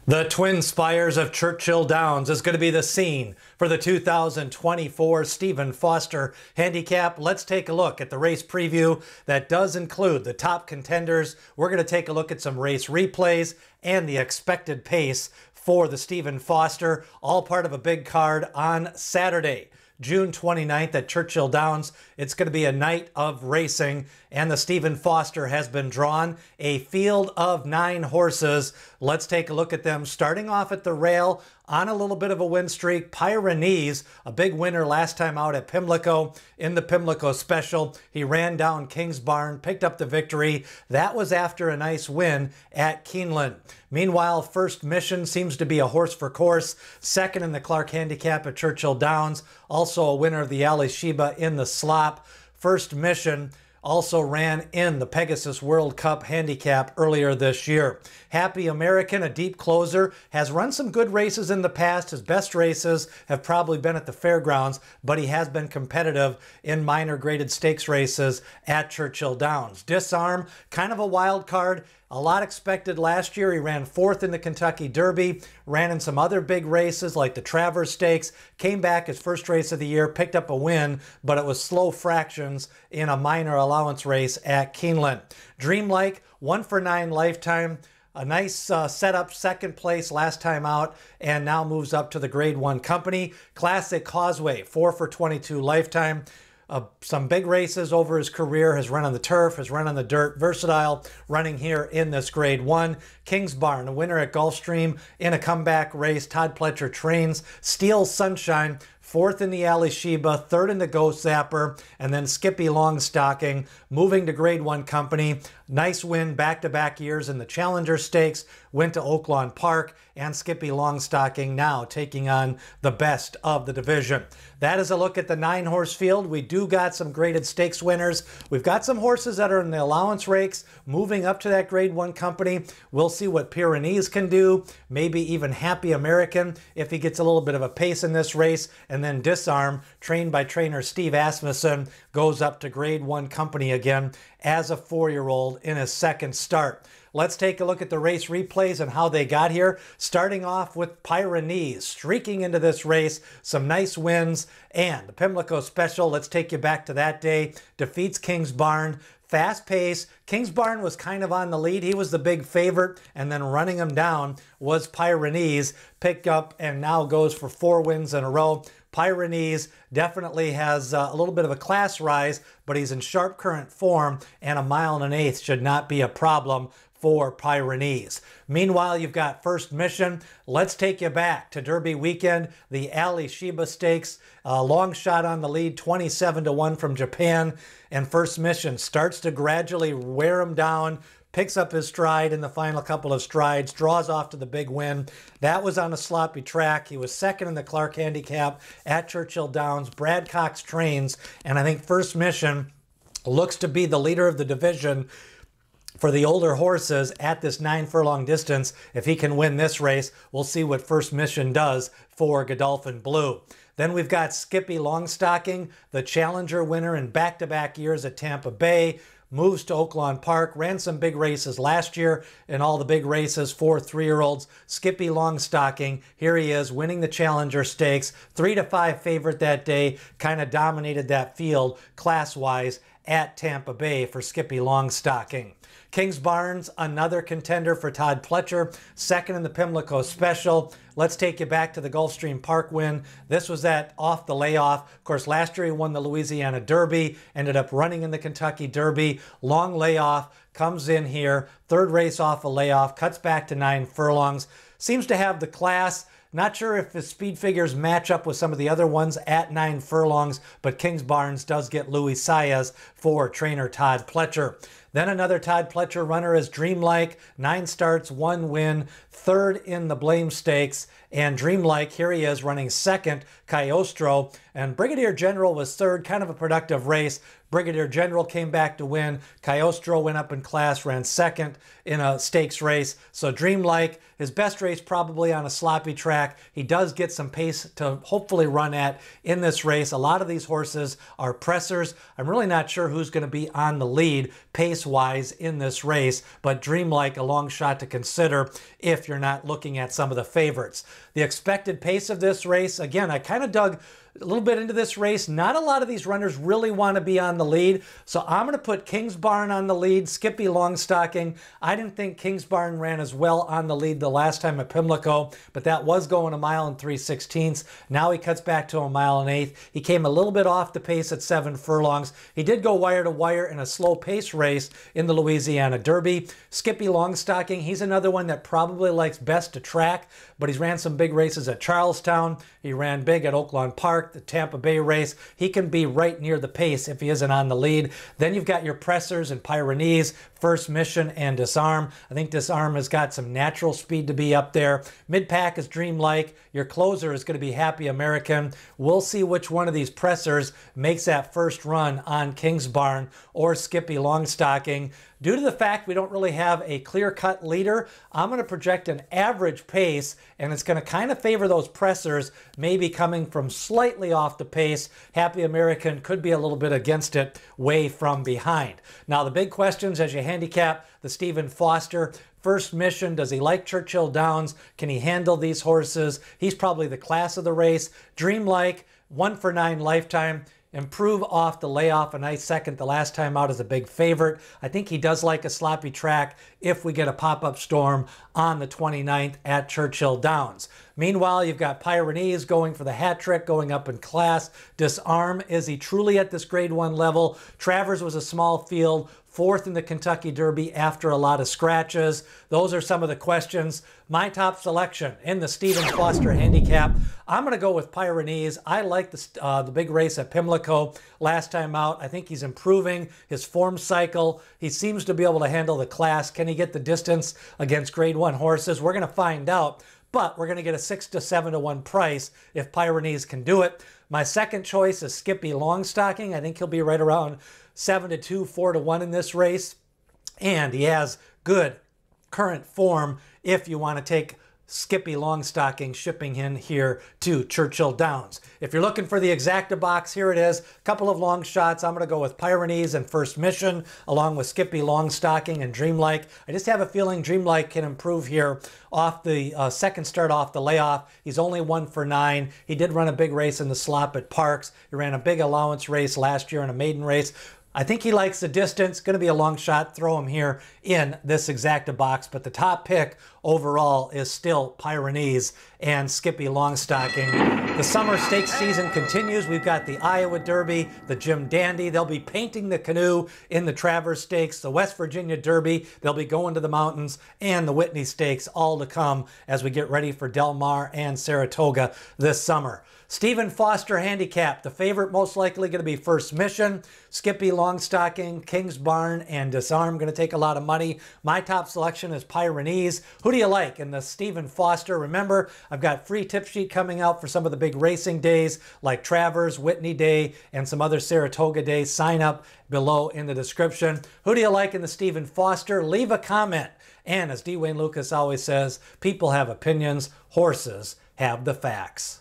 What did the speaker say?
The Twin Spires of Churchill Downs is going to be the scene for the 2024 Stephen Foster Handicap. Let's take a look at the race preview that does include the top contenders. We're going to take a look at some race replays and the expected pace for the Stephen Foster, all part of a big card on Saturday, June 29th at Churchill Downs. It's going to be a night of racing, and the Stephen Foster has been drawn. A field of 9 horses. Let's take a look at them. Starting off at the rail on a little bit of a win streak, Pyrenees, a big winner last time out at Pimlico in the Pimlico Special. He ran down King's Barn, picked up the victory. That was after a nice win at Keeneland. Meanwhile, First Mission seems to be a horse for course. Second in the Clark Handicap at Churchill Downs. Also a winner of the Alysheba in the slop. First Mission also ran in the Pegasus World Cup Handicap earlier this year. Happy American, a deep closer, has run some good races in the past. His best races have probably been at the fairgrounds, but he has been competitive in minor graded stakes races at Churchill Downs. Disarm, kind of a wild card. A lot expected last year. He ran 4th in the Kentucky Derby, ran in some other big races like the Travers Stakes, came back his first race of the year, picked up a win, but it was slow fractions in a minor allowance race at Keeneland. Dreamlike, 1 for 9 lifetime. A nice setup, second place last time out, and now moves up to the Grade 1 company. Classic Causeway, 4 for 22 lifetime. Some big races over his career, has run on the turf, has run on the dirt, versatile, running here in this Grade 1. King's Barn, a winner at Gulfstream in a comeback race. Todd Pletcher trains. Steel Sunshine, 4th in the Alysheba, 3rd in the Ghost Zapper, and then Skippylongstocking, moving to Grade 1 company. Nice win back-to-back years in the Challenger Stakes, went to Oaklawn Park, and Skippylongstocking now taking on the best of the division. That is a look at the 9-horse field. We do got some graded stakes winners. We've got some horses that are in the allowance rakes, moving up to that Grade 1 company. We'll see what Pyrenees can do, maybe even Happy American if he gets a little bit of a pace in this race. And then Disarm, trained by trainer Steve Asmussen, goes up to Grade 1 company again as a 4-year-old in his second start. Let's take a look at the race replays and how they got here. Starting off with Pyrenees, streaking into this race, some nice wins, and the Pimlico Special, let's take you back to that day, defeats King's Barn. Fast pace. King's Barn was kind of on the lead. He was the big favorite, and then running him down was Pyrenees. Picked up and now goes for 4 wins in a row. Pyrenees definitely has a little bit of a class rise, but he's in sharp current form, and 1 1/8 should not be a problem for Pyrenees. Meanwhile, you've got First Mission. Let's take you back to Derby weekend, the Alysheba Stakes. Long shot on the lead, 27-1 from Japan. And First Mission starts to gradually wear him down, picks up his stride in the final couple of strides, draws off to the big win. That was on a sloppy track. He was second in the Clark Handicap at Churchill Downs. Brad Cox trains, and I think First Mission looks to be the leader of the division for the older horses at this 9-furlong distance. If he can win this race, we'll see what First Mission does for Godolphin Blue. Then we've got Skippylongstocking, the Challenger winner in back-to-back years at Tampa Bay, moves to Oaklawn Park, ran some big races last year in all the big races for 3-year-olds. Skippylongstocking, here he is winning the Challenger Stakes, 3-5 favorite that day, kind of dominated that field class-wise at Tampa Bay for Skippylongstocking. King's Barn's another contender for Todd Pletcher, second in the Pimlico Special. Let's take you back to the Gulfstream Park win. This was that off the layoff. Of course, last year he won the Louisiana Derby, ended up running in the Kentucky Derby. Long layoff, comes in here, 3rd race off a layoff, cuts back to 9 furlongs. Seems to have the class. Not sure if his speed figures match up with some of the other ones at 9 furlongs, but King's Barnes does get Louis Saez for trainer Todd Pletcher. Then another Todd Pletcher runner is Dreamlike, 9 starts, 1 win, 3rd in the Blame Stakes. And Dreamlike, here he is running 2nd, Cagliostro. And Brigadier General was 3rd, kind of a productive race. Brigadier General came back to win. Cagliostro went up in class, ran 2nd in a stakes race. So Dreamlike, his best race probably on a sloppy track. He does get some pace to hopefully run at in this race. A lot of these horses are pressers. I'm really not sure who's going to be on the lead pace pace-wise in this race, but Dreamlike a long shot to consider if you're not looking at some of the favorites. The expected pace of this race, again, I kind of dug a little bit into this race. Not a lot of these runners really want to be on the lead, so I'm going to put Kingsbarn on the lead, Skippylongstocking. I didn't think Kingsbarn ran as well on the lead the last time at Pimlico, but that was going 1 mile and 3/16. Now he cuts back to 1 mile and 1/8. He came a little bit off the pace at 7 furlongs. He did go wire to wire in a slow pace race in the Louisiana Derby. Skippylongstocking, he's another one that probably likes best to track, but he's ran some big races at Charlestown. He ran big at Oaklawn Park, the Tampa Bay race. He can be right near the pace if he isn't on the lead. Then you've got your pressers and Pyrenees, First Mission, and Disarm. I think Disarm has got some natural speed to be up there. Mid-pack is Dreamlike. Your closer is going to be Happy American. We'll see which one of these pressers makes that first run on Kingsbarn or Skippylongstocking. Due to the fact we don't really have a clear-cut leader, I'm going to project an average pace, and it's going to kind of favor those pressers, maybe coming from slightly off the pace. Happy American could be a little bit against it, way from behind. Now, the big questions as you handicap the Stephen Foster. First Mission, does he like Churchill Downs? Can he handle these horses? He's probably the class of the race. Dreamlike, 1 for 9 lifetime. Improve off the layoff, a nice second the last time out as a big favorite. I think he does like a sloppy track if we get a pop-up storm on the 29th at Churchill Downs. Meanwhile, you've got Pyrenees going for the hat trick, going up in class. Disarm, is he truly at this grade 1 level? Travers was a small field, 4th in the Kentucky Derby after a lot of scratches. Those are some of the questions. My top selection in the Stephen Foster handicap, I'm going to go with Pyrenees. I like the big race at Pimlico last time out. I think he's improving his form cycle. He seems to be able to handle the class. Can he get the distance against grade 1 horses? We're going to find out, but we're going to get a 6 to 7 to 1 price if Pyrenees can do it. My second choice is Skippylongstocking. I think he'll be right around 7 to 2, 4 to 1 in this race. And he has good current form if you want to take Skippylongstocking, shipping him here to Churchill Downs. If you're looking for the exacta box, here it is. A couple of long shots. I'm going to go with Pyrenees and First Mission, along with Skippylongstocking and Dreamlike. I just have a feeling Dreamlike can improve here off the second start off the layoff. He's only 1 for 9. He did run a big race in the slop at Parks. He ran a big allowance race last year in a maiden race. I think he likes the distance. Going to be a long shot. Throw him here in this exacta box. But the top pick overall is still Pyrenees and Skippylongstocking. The summer stakes season continues. We've got the Iowa Derby, the Jim Dandy. They'll be painting the canoe in the Travers Stakes, the West Virginia Derby. They'll be going to the mountains, and the Whitney Stakes, all to come as we get ready for Del Mar and Saratoga this summer. Stephen Foster handicap. The favorite most likely going to be First Mission, Skippylongstocking, Kingsbarn, and Disarm. Going to take a lot of money. My top selection is Pyrenees. Who do you like in the Stephen Foster? Remember, I've got free tip sheet coming out for some of the big racing days like Travers, Whitney Day, and some other Saratoga days. Sign up below in the description. Who do you like in the Stephen Foster? Leave a comment. And as D. Wayne Lucas always says, people have opinions, horses have the facts.